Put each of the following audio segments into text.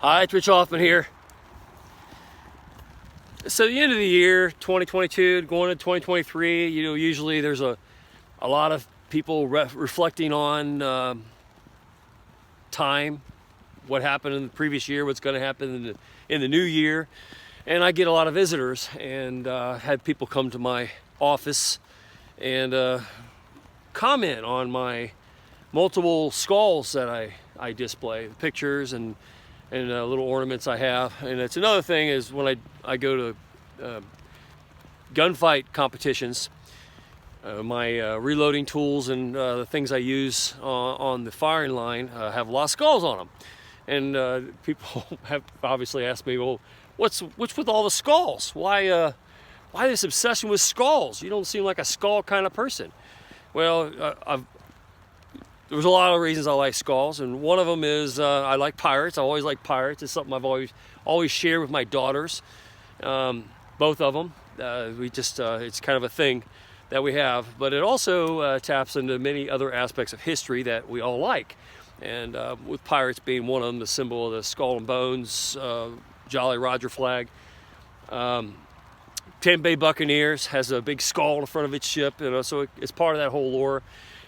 Hi, it's Rich Hoffman here. So the end of the year, 2022, going into 2023, usually there's a lot of people reflecting on time, what happened in the previous year, what's going to happen in the new year. And I get a lot of visitors, and had people come to my office and comment on my multiple skulls that I display, the pictures and little ornaments I have. And it's another thing is when I go to gunfight competitions, my reloading tools and the things I use on the firing line have a lot of skulls on them. And people have obviously asked me, well, what's with all the skulls? Why this obsession with skulls? You don't seem like a skull kind of person. Well, there's a lot of reasons I like skulls, and one of them is I like pirates. I always like pirates. It's something I've always shared with my daughters, both of them. It's kind of a thing that we have, but it also taps into many other aspects of history that we all like. And with pirates being one of them, the symbol of the skull and bones, Jolly Roger flag. Tampa Bay Buccaneers has a big skull in the front of its ship, so it's part of that whole lore.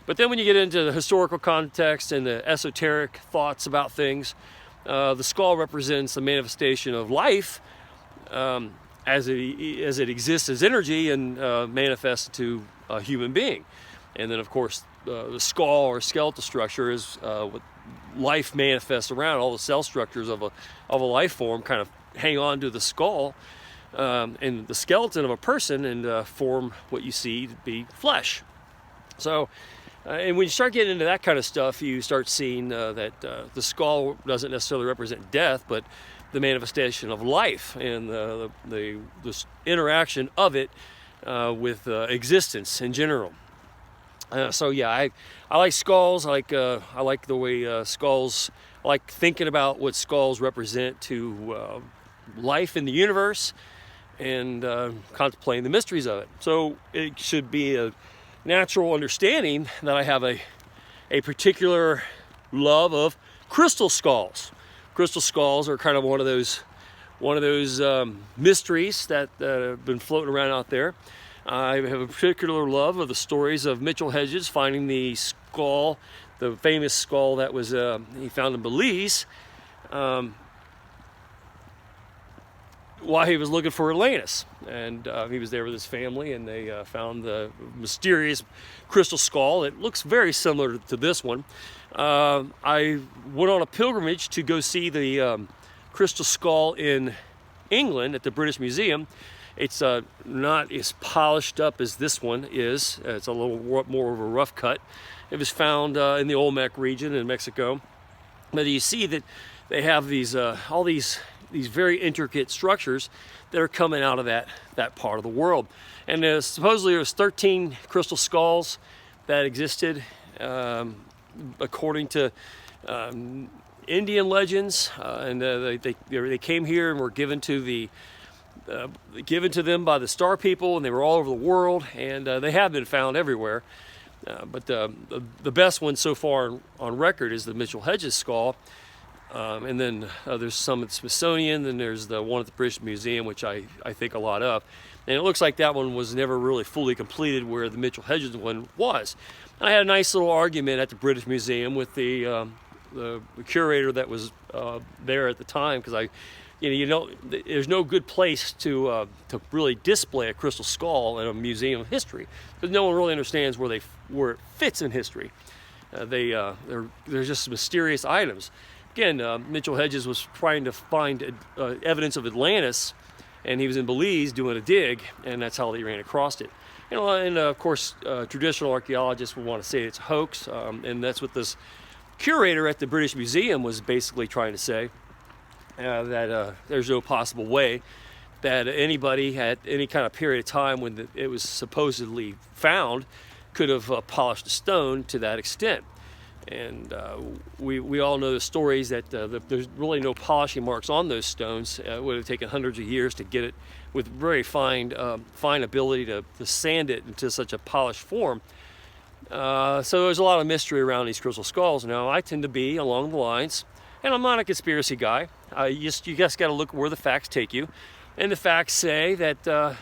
But then when you get into the historical context and the esoteric thoughts about things, the skull represents the manifestation of life as it exists as energy and manifests to a human being. And then, of course, the skull or skeletal structure is what life manifests around. All the cell structures of a life form kind of hang on to the skull and the skeleton of a person and form what you see to be flesh. So, and when you start getting into that kind of stuff, you start seeing that the skull doesn't necessarily represent death, but the manifestation of life and the interaction of it with existence in general. So yeah, I like skulls. I like the way skulls. I like thinking about what skulls represent to life in the universe and contemplating the mysteries of it. So it should be a natural understanding that I have a particular love of crystal skulls. Crystal skulls are kind of one of those mysteries that have been floating around out there. I have a particular love of the stories of Mitchell Hedges finding the skull, the famous skull that was he found in Belize, while he was looking for Atlantis. And he was there with his family, and they found the mysterious crystal skull. It looks very similar to this one. I went on a pilgrimage to go see the crystal skull in England at the British Museum. It's not as polished up as this one is. It's a little more of a rough cut. It was found in the Olmec region in Mexico. But you see that they have these all these very intricate structures that are coming out of that part of the world. And supposedly there was 13 crystal skulls that existed, according to Indian legends, and they came here and were given to them by the Star People, and they were all over the world, and they have been found everywhere. But the best one so far on record is the Mitchell Hedges skull. And then there's some at the Smithsonian, then there's the one at the British Museum, which I think a lot of. And it looks like that one was never really fully completed where the Mitchell Hedges one was. I had a nice little argument at the British Museum with the curator that was there at the time, because there's no good place to really display a crystal skull in a museum of history, because no one really understands where it fits in history. They're just mysterious items. Again, Mitchell Hedges was trying to find evidence of Atlantis, and he was in Belize doing a dig, and that's how they ran across it. And of course, traditional archaeologists would want to say it's a hoax, and that's what this curator at the British Museum was basically trying to say, that there's no possible way that anybody at any kind of period of time when it was supposedly found could have polished a stone to that extent. And we all know the stories that there's really no polishing marks on those stones. It would have taken hundreds of years to get it with very fine ability to sand it into such a polished form. So there's a lot of mystery around these crystal skulls. Now, I tend to be along the lines And I'm not a conspiracy guy. You just got to look where the facts take you. And the facts say that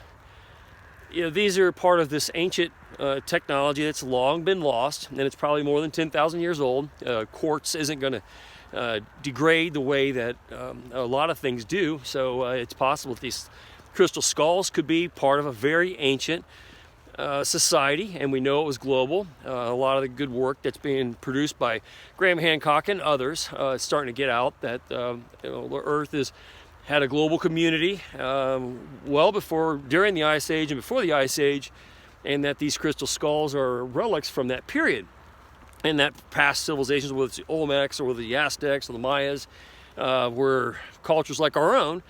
these are part of this ancient technology that's long been lost, and it's probably more than 10,000 years old. Quartz isn't going to degrade the way that a lot of things do, so it's possible that these crystal skulls could be part of a very ancient society, and we know it was global. A lot of the good work that's being produced by Graham Hancock and others is starting to get out that the Earth had a global community well before, during the Ice Age and before the Ice Age, and that these crystal skulls are relics from that period. And that past civilizations, whether it's the Olmecs or whether the Aztecs or the Mayas, were cultures like our own,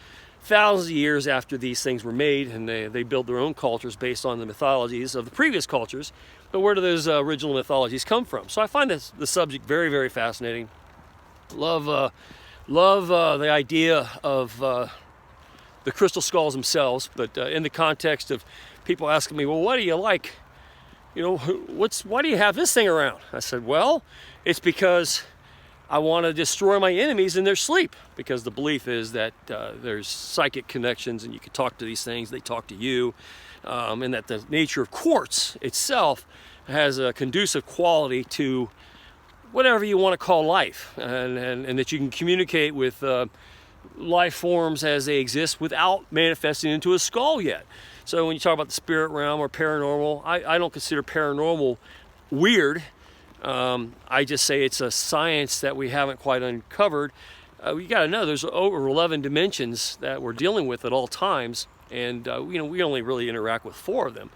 thousands of years after these things were made, and they built their own cultures based on the mythologies of the previous cultures. But where do those original mythologies come from? So I find the subject very, very fascinating. Love the idea of the crystal skulls themselves, but in the context of people asking me, well, what do you like? Why do you have this thing around? I said, well, it's because I want to destroy my enemies in their sleep, because the belief is that there's psychic connections and you can talk to these things, they talk to you, and that the nature of quartz itself has a conducive quality to whatever you want to call life, and that you can communicate with life forms as they exist without manifesting into a skull yet. So when you talk about the spirit realm or paranormal, I don't consider paranormal weird. I just say it's a science that we haven't quite uncovered. You got to know there's over 11 dimensions that we're dealing with at all times, and we only really interact with 4 of them: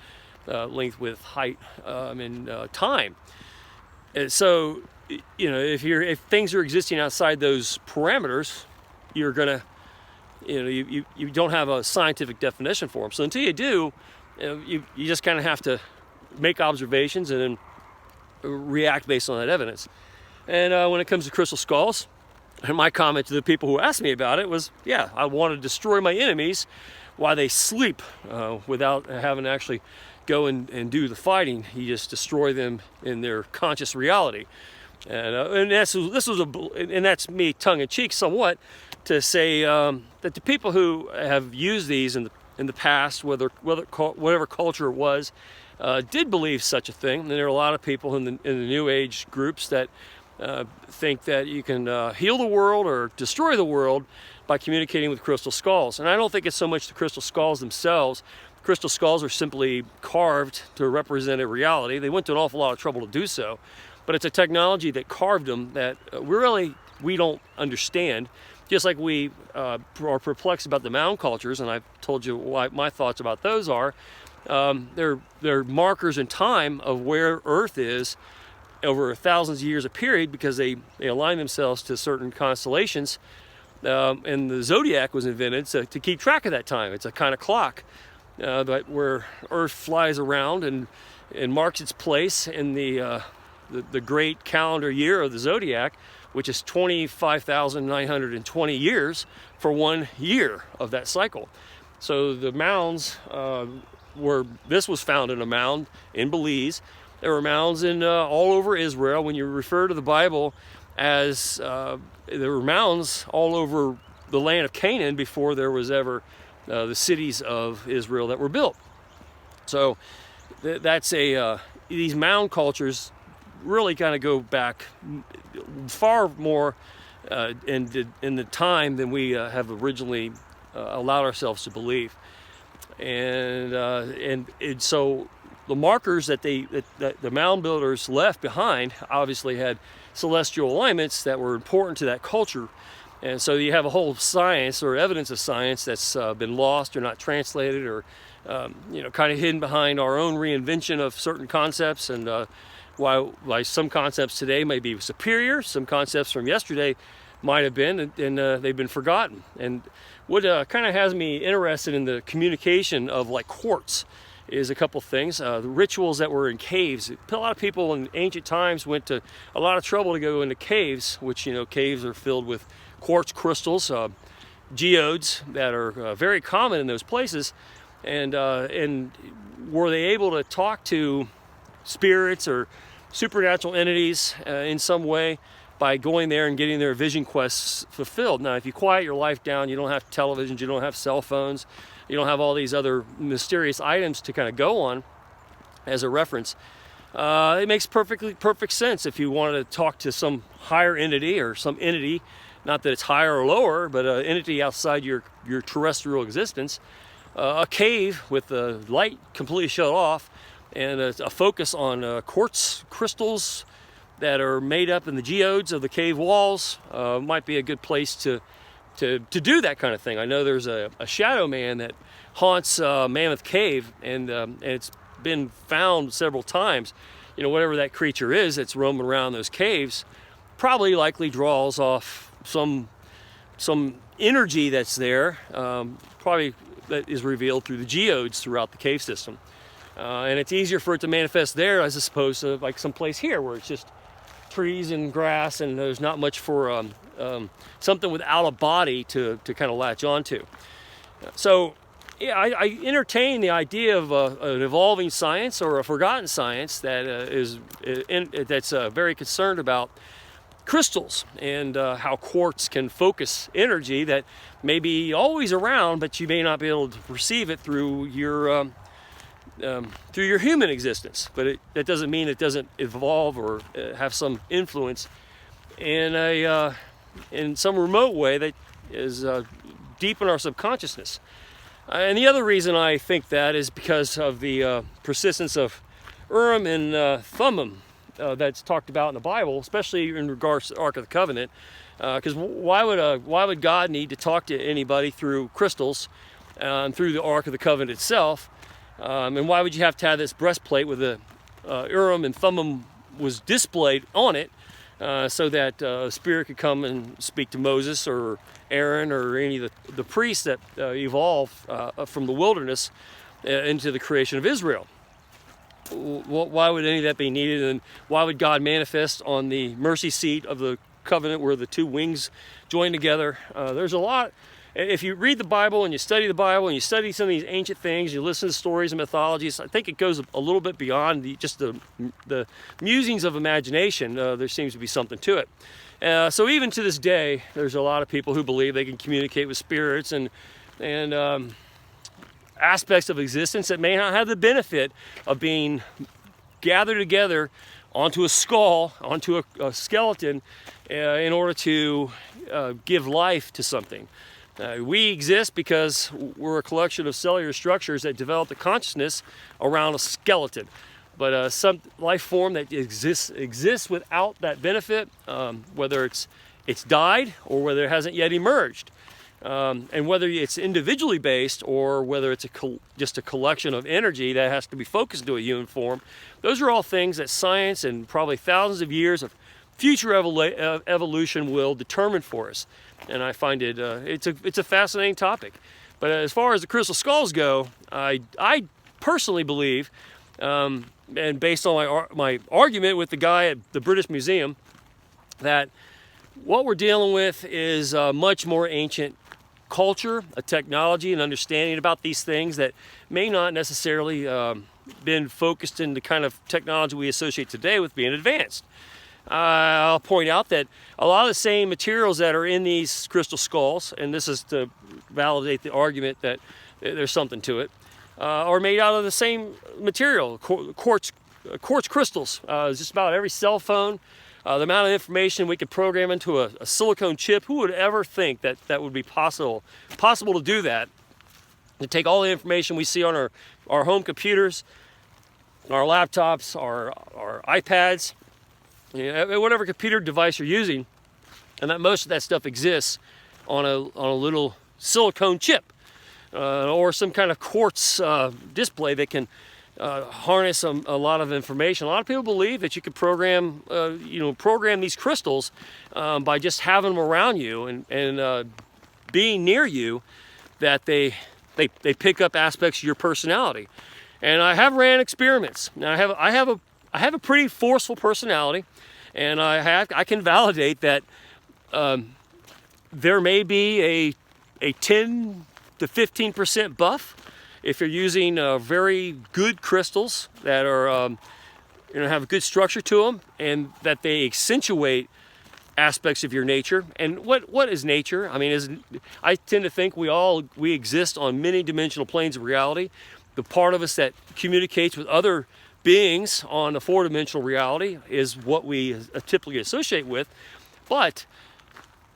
length, width, height, and time. And so, if things are existing outside those parameters, you're gonna, you don't have a scientific definition for them. So until you do, you just kind of have to make observations and then react based on that evidence. And when it comes to crystal skulls, and my comment to the people who asked me about it was, yeah, I want to destroy my enemies while they sleep without having to actually go and do the fighting. You just destroy them in their conscious reality. And that's me tongue in cheek somewhat to say that the people who have used these in the past, whatever culture it was, did believe such a thing. And there are a lot of people in the New Age groups that think that you can heal the world or destroy the world by communicating with crystal skulls. And I don't think it's so much the crystal skulls themselves. Crystal skulls are simply carved to represent a reality. They went to an awful lot of trouble to do so. But it's a technology that carved them that we don't understand. Just like we are perplexed about the mound cultures, and I've told you what my thoughts about those are. They're markers in time of where Earth is over thousands of years of period, because they align themselves to certain constellations. And the zodiac was invented to keep track of that time. It's a kind of clock that where Earth flies around and marks its place in the great calendar year of the zodiac, which is 25,920 years for 1 year of that cycle. So the mounds this was found in a mound in Belize. There were mounds in all over Israel. When you refer to the Bible as there were mounds all over the land of Canaan before there was ever the cities of Israel that were built. So that's these mound cultures really kind of go back far more in the time than we have originally allowed ourselves to believe. And so the markers that the mound builders left behind obviously had celestial alignments that were important to that culture. And so you have a whole science or evidence of science that's been lost or not translated, or kind of hidden behind our own reinvention of certain concepts. And why some concepts today may be superior, some concepts from yesterday might have been, and they've been forgotten. And what kind of has me interested in the communication of like quartz is a couple things. The rituals that were in caves. A lot of people in ancient times went to a lot of trouble to go into caves, which caves are filled with quartz crystals, geodes that are very common in those places. And were they able to talk to spirits or supernatural entities in some way? by going there and getting their vision quests fulfilled. Now, if you quiet your life down, you don't have televisions, you don't have cell phones, you don't have all these other mysterious items to kind of go on as a reference. It makes perfect sense if you wanted to talk to some higher entity or some entity, not that it's higher or lower, but an entity outside your terrestrial existence. A cave with the light completely shut off and a focus on quartz crystals that are made up in the geodes of the cave walls might be a good place to do that kind of thing. I know there's a shadow man that haunts Mammoth Cave, and it's been found several times. You know, whatever that creature is that's roaming around those caves probably likely draws off some energy that's there, probably that is revealed through the geodes throughout the cave system. And it's easier for it to manifest there as opposed to like someplace here where it's just trees and grass and there's not much for something without a body to kind of latch onto. So yeah, I entertain the idea of an evolving science or a forgotten science that that's very concerned about crystals and how quartz can focus energy that may be always around, but you may not be able to perceive it through your human existence. But that doesn't mean it doesn't evolve or have some influence in some remote way that is deep in our subconsciousness. And the other reason I think that is because of the persistence of Urim and Thummim that's talked about in the Bible, especially in regards to the Ark of the Covenant. Because why would God need to talk to anybody through crystals and through the Ark of the Covenant itself? And why would you have to have this breastplate with the Urim and Thummim was displayed on it so that a spirit could come and speak to Moses or Aaron or any of the priests that evolved from the wilderness into the creation of Israel? Why would any of that be needed, and why would God manifest on the mercy seat of the covenant where the two wings join together? There's a lot. If you read the Bible and you study the Bible and you study some of these ancient things, you listen to stories and mythologies, I think it goes a little bit beyond just the musings of imagination. There seems to be something to it. So even to this day, there's a lot of people who believe they can communicate with spirits and aspects of existence that may not have the benefit of being gathered together onto a skull, onto a skeleton, in order to give life to something. We exist because we're a collection of cellular structures that develop the consciousness around a skeleton. But some life form that exists without that benefit, whether it's died or whether it hasn't yet emerged, and whether it's individually based or whether it's just a collection of energy that has to be focused into a human form, those are all things that science and probably thousands of years of future evolution will determine for us. And I find it's a fascinating topic. But as far as the crystal skulls go, I personally believe, and based on my argument with the guy at the British Museum, that what we're dealing with is a much more ancient culture, a technology, and understanding about these things that may not necessarily been focused in the kind of technology we associate today with being advanced. I'll point out that a lot of the same materials that are in these crystal skulls, and this is to validate the argument that there's something to it, are made out of the same material, quartz crystals. Just about every cell phone, the amount of information we could program into a silicone chip. Who would ever think that would be possible to do that? To take all the information we see on our home computers, our laptops, our iPads, whatever computer device you're using, and that most of that stuff exists on a little silicone chip or some kind of quartz display that can harness a lot of information. A lot of people believe that you could program these crystals by just having them around you and being near you, that they pick up aspects of your personality. And I have ran experiments. Now I have a pretty forceful personality, and I can validate that there may be a 10 to 15% buff if you're using very good crystals that are have a good structure to them, and that they accentuate aspects of your nature. And what is nature? I mean, I tend to think we exist on many dimensional planes of reality. The part of us that communicates with other beings on a four-dimensional reality is what we typically associate with. But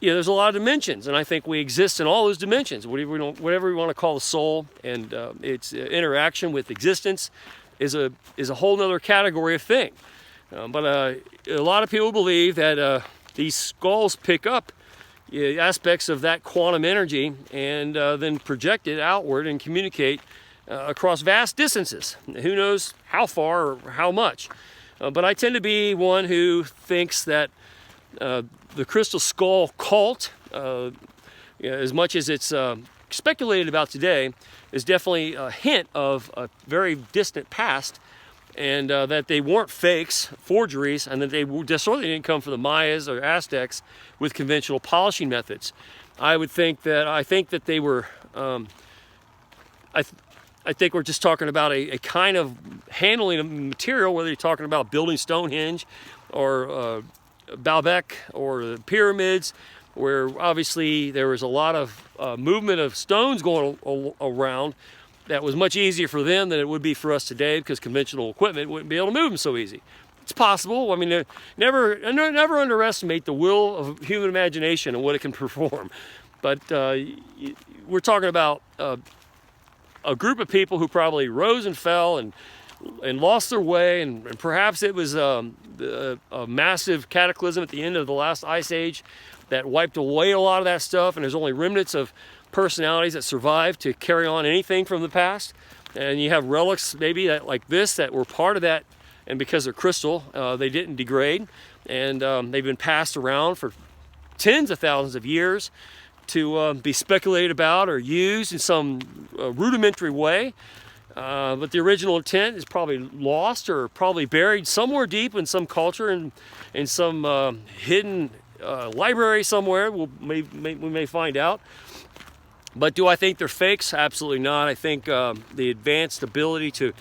there's a lot of dimensions, and I think we exist in all those dimensions. Whatever we want to call the soul, and its interaction with existence is a whole other category of thing. But a lot of people believe that these skulls pick up aspects of that quantum energy and then project it outward and communicate across vast distances. Who knows how far or how much? But I tend to be one who thinks that the crystal skull cult, as much as it's speculated about today, is definitely a hint of a very distant past, and that they weren't fakes, forgeries, and that they certainly didn't come from the Mayas or Aztecs with conventional polishing methods. I think that they were. I think we're just talking about a kind of handling of material, whether you're talking about building Stonehenge or Baalbek or the pyramids, where obviously there was a lot of movement of stones going around that was much easier for them than it would be for us today, because conventional equipment wouldn't be able to move them so easy. It's possible. I mean, never underestimate the will of human imagination and what it can perform. But we're talking about a group of people who probably rose and fell and lost their way, and perhaps it was a massive cataclysm at the end of the last ice age that wiped away a lot of that stuff, and there's only remnants of personalities that survived to carry on anything from the past. And you have relics maybe like this that were part of that, and because they're crystal, they didn't degrade, and they've been passed around for tens of thousands of years to be speculated about or used in some rudimentary way. But the original intent is probably lost or probably buried somewhere deep in some culture and in some hidden library somewhere. We may find out. But do I think they're fakes? Absolutely not. I think the advanced ability to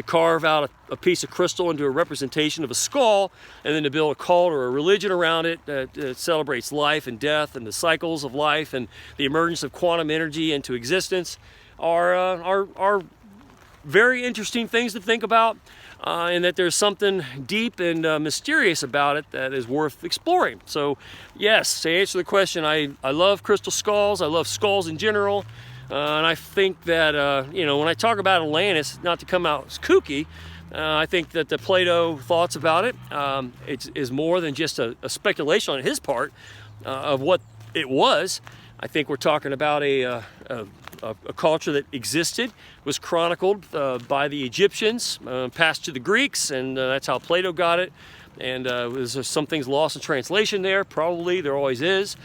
carve out a piece of crystal into a representation of a skull, and then to build a cult or a religion around it that celebrates life and death and the cycles of life and the emergence of quantum energy into existence are very interesting things to think about, and that there's something deep and mysterious about it that is worth exploring. So yes, to answer the question, I love crystal skulls. I love skulls in general, and I think that when I talk about Atlantis, not to come out as kooky, I think that the Plato thoughts about it is more than just a speculation on his part of what it was. I think we're talking about a culture that existed, was chronicled by the Egyptians, passed to the Greeks, and that's how Plato got it. And there's some things lost in translation there, probably, there always is.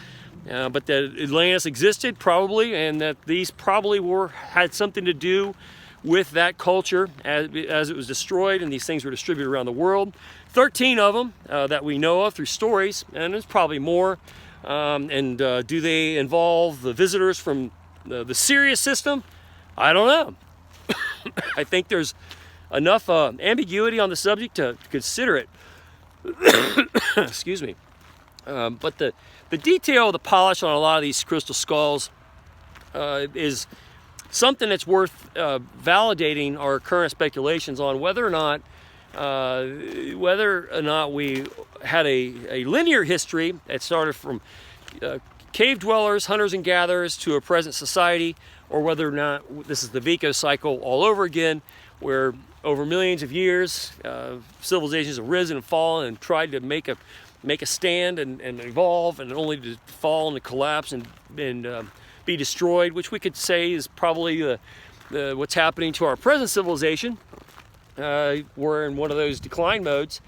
But that Atlantis existed, probably, and that these probably had something to do with that culture as it was destroyed, and these things were distributed around the world. 13 of them that we know of through stories, and there's probably more. Do they involve the visitors from the Sirius system? I don't know. I think there's enough ambiguity on the subject to consider it. Excuse me. But the detail of the polish on a lot of these crystal skulls is something that's worth validating our current speculations on whether or not we had a linear history that started from cave dwellers, hunters and gatherers, to a present society, or whether or not this is the Vico cycle all over again, where over millions of years civilizations have risen and fallen and tried to make a stand and evolve, and only to fall and to collapse and be destroyed, which we could say is probably what's happening to our present civilization. We're in one of those decline modes,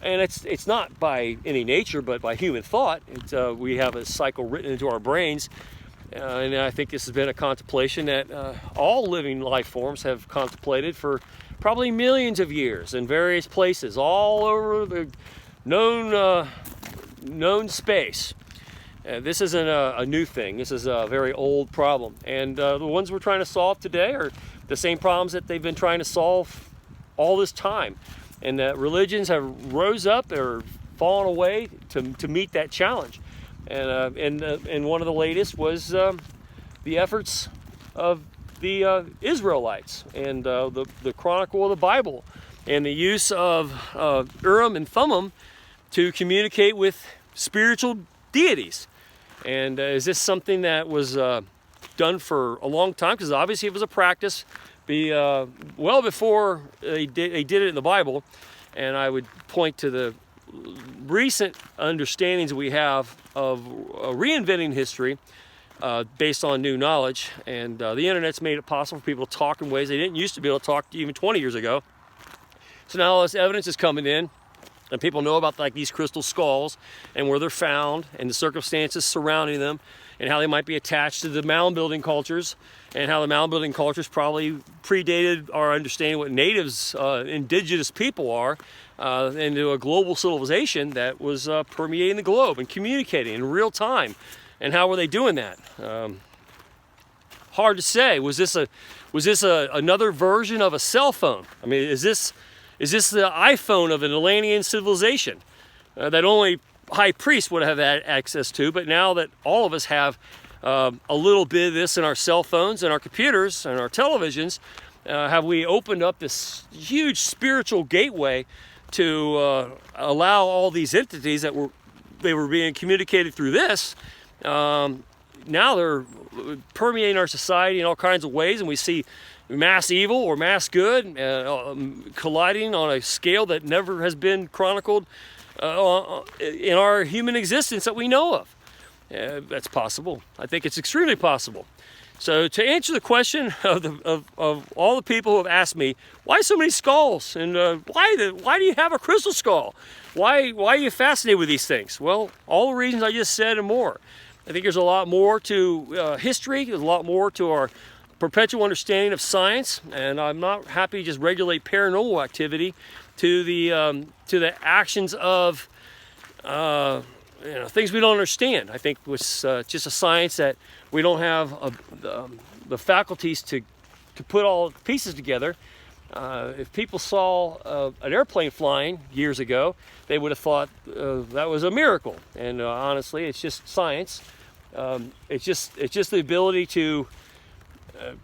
and it's not by any nature, but by human thought. We have a cycle written into our brains, and I think this has been a contemplation that all living life forms have contemplated for probably millions of years in various places all over the known space. This isn't a new thing. This is a very old problem, and the ones we're trying to solve today are the same problems that they've been trying to solve all this time, and that religions have rose up or fallen away to meet that challenge. And one of the latest was the efforts of the Israelites and the chronicle of the Bible, and the use of Urim and Thummim to communicate with spiritual deities. And is this something that was done for a long time? Because obviously it was a practice well before they did it in the Bible. And I would point to the recent understandings we have of reinventing history based on new knowledge. And the internet's made it possible for people to talk in ways they didn't used to be able to talk even 20 years ago. So now all this evidence is coming in, and people know about like these crystal skulls and where they're found and the circumstances surrounding them, and how they might be attached to the mound building cultures, and how the mound building cultures probably predated our understanding what natives, indigenous people are, into a global civilization that was permeating the globe and communicating in real time. And how were they doing that? Hard to say. Was this another version of a cell phone? I mean, is this the iPhone of an Atlantean civilization that only high priests would have had access to? But now that all of us have a little bit of this in our cell phones and our computers and our televisions, have we opened up this huge spiritual gateway to allow all these entities that were being communicated through this? Now they're permeating our society in all kinds of ways, and we see mass evil or mass good colliding on a scale that never has been chronicled in our human existence that we know of. That's possible. I think it's extremely possible. So to answer the question of all the people who have asked me, why so many skulls, and why do you have a crystal skull? Why are you fascinated with these things? Well, all the reasons I just said and more. I think there's a lot more to history. There's a lot more to our perpetual understanding of science, and I'm not happy to just regulate paranormal activity to the actions of things we don't understand. I think it's just a science that we don't have the faculties to put all the pieces together. If people saw an airplane flying years ago, they would have thought that was a miracle. And honestly, it's just science. It's just the ability to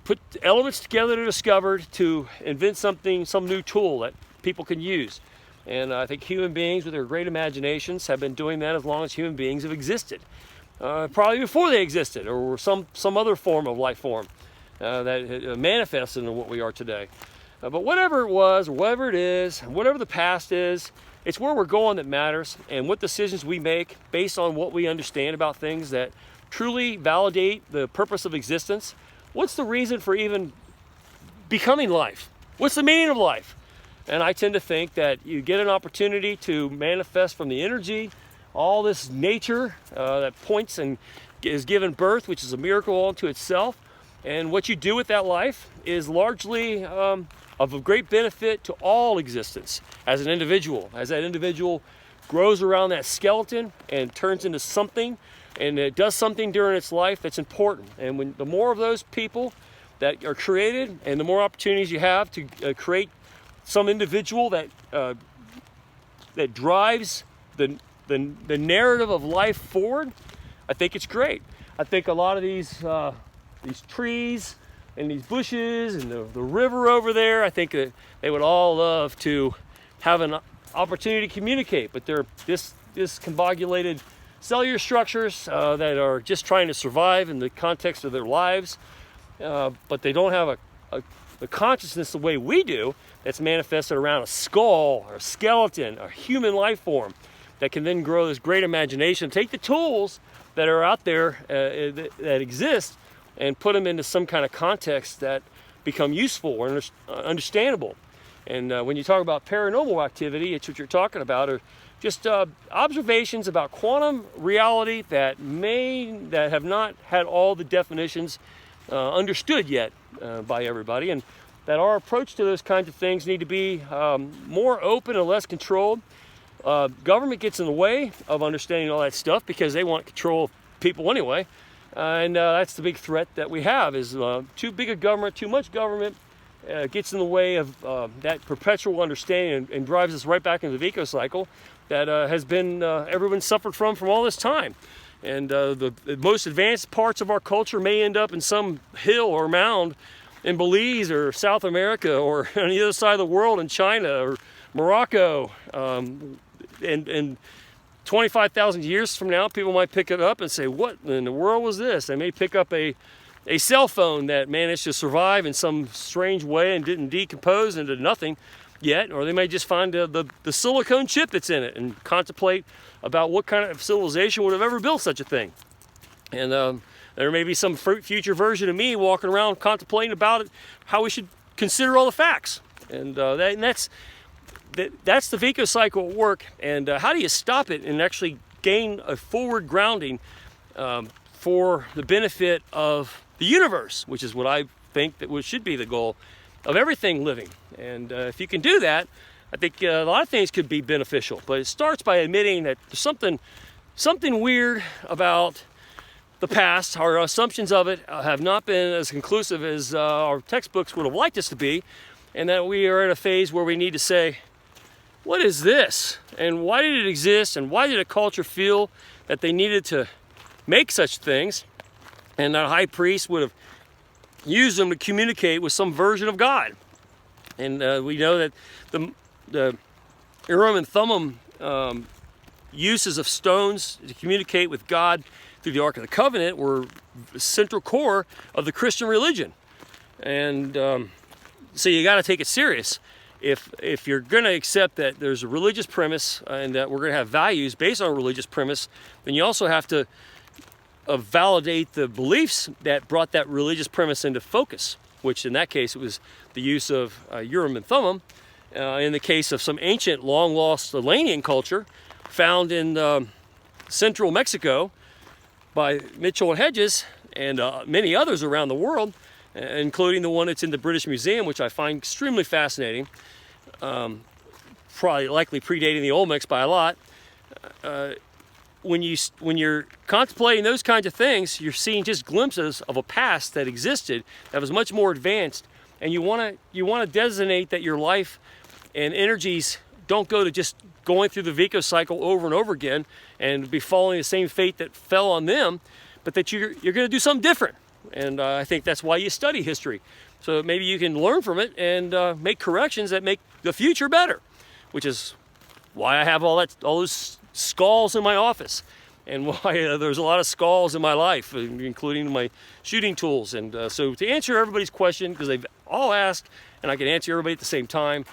put elements together that are discovered to invent something, some new tool that people can use. And I think human beings with their great imaginations have been doing that as long as human beings have existed. Probably before they existed, or some other form of life form that manifests into what we are today. But whatever it was, or whatever it is, whatever the past is, it's where we're going that matters, and what decisions we make based on what we understand about things that truly validate the purpose of existence. What's the reason for even becoming life? What's the meaning of life? And I tend to think that you get an opportunity to manifest from the energy, all this nature that points and is given birth, which is a miracle all unto itself. And what you do with that life is largely of a great benefit to all existence as an individual. As that individual grows around that skeleton and turns into something, and it does something during its life that's important. And when the more of those people that are created, and the more opportunities you have to create some individual that drives the narrative of life forward, I think it's great. I think a lot of these trees and these bushes and the river over there, I think that they would all love to have an opportunity to communicate, but they're discombobulated cellular structures that are just trying to survive in the context of their lives, but they don't have a consciousness the way we do, that's manifested around a skull or a skeleton, a human life form that can then grow this great imagination, take the tools that are out there that exist, and put them into some kind of context that become useful or understandable. And when you talk about paranormal activity, it's what you're talking about, or just observations about quantum reality that have not had all the definitions understood yet by everybody, and that our approach to those kinds of things need to be more open and less controlled. Government gets in the way of understanding all that stuff because they want control of people anyway, and that's the big threat that we have, is too big a government, too much government gets in the way of that perpetual understanding and drives us right back into the eco cycle that has been everyone suffered from all this time. And the most advanced parts of our culture may end up in some hill or mound in Belize or South America or on the other side of the world in China or Morocco. And 25,000 years from now, people might pick it up and say, what in the world was this? They may pick up a cell phone that managed to survive in some strange way and didn't decompose into nothing yet, or they may just find the silicone chip that's in it and contemplate about what kind of civilization would have ever built such a thing. And there may be some future version of me walking around contemplating about it, how we should consider all the facts. And that's the Vico cycle at work. And how do you stop it and actually gain a forward grounding for the benefit of the universe, which is what I think that should be the goal of everything living. And if you can do that, I think a lot of things could be beneficial. But it starts by admitting that there's something weird about the past. Our assumptions of it have not been as conclusive as our textbooks would have liked us to be, and that we are at a phase where we need to say, what is this? And why did it exist? And why did a culture feel that they needed to make such things? And that high priest would have used them to communicate with some version of God. And we know that the Urim and Thummim uses of stones to communicate with God through the Ark of the Covenant were the central core of the Christian religion. And so you got to take it serious. If you're going to accept that there's a religious premise and that we're going to have values based on a religious premise, then you also have to validate the beliefs that brought that religious premise into focus, which in that case it was the use of Urim and Thummim. In the case of some ancient long-lost Atlantean culture found in central Mexico by Mitchell and Hedges and many others around the world, including the one that's in the British Museum, which I find extremely fascinating, likely predating the Olmecs by a lot. When you're contemplating those kinds of things, you're seeing just glimpses of a past that existed that was much more advanced, and you want to designate that your life and energies don't go to just going through the Vico cycle over and over again and be following the same fate that fell on them, but that you're going to do something different. And I think that's why you study history, so that maybe you can learn from it and make corrections that make the future better, which is why I have all those skulls in my office, and why there's a lot of skulls in my life, including my shooting tools. And so to answer everybody's question, because they've all asked and I can answer everybody at the same time,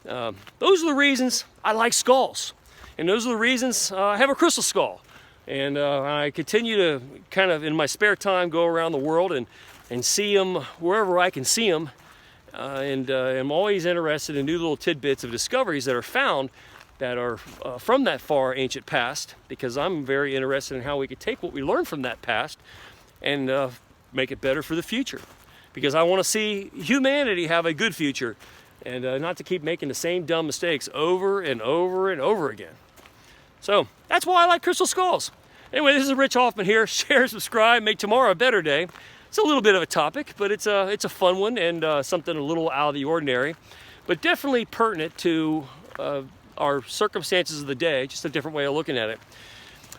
those are the reasons I like skulls, and those are the reasons I have a crystal skull. And I continue to kind of in my spare time go around the world and see them wherever I can see them, and I'm always interested in new little tidbits of discoveries that are found that are from that far ancient past, because I'm very interested in how we could take what we learned from that past and make it better for the future. Because I want to see humanity have a good future, and not to keep making the same dumb mistakes over and over and over again. So that's why I like crystal skulls. Anyway, this is Rich Hoffman here. Share, subscribe, make tomorrow a better day. It's a little bit of a topic, but it's a fun one and something a little out of the ordinary, but definitely pertinent to our circumstances of the day, just a different way of looking at it.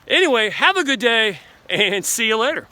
Anyway, have a good day and see you later.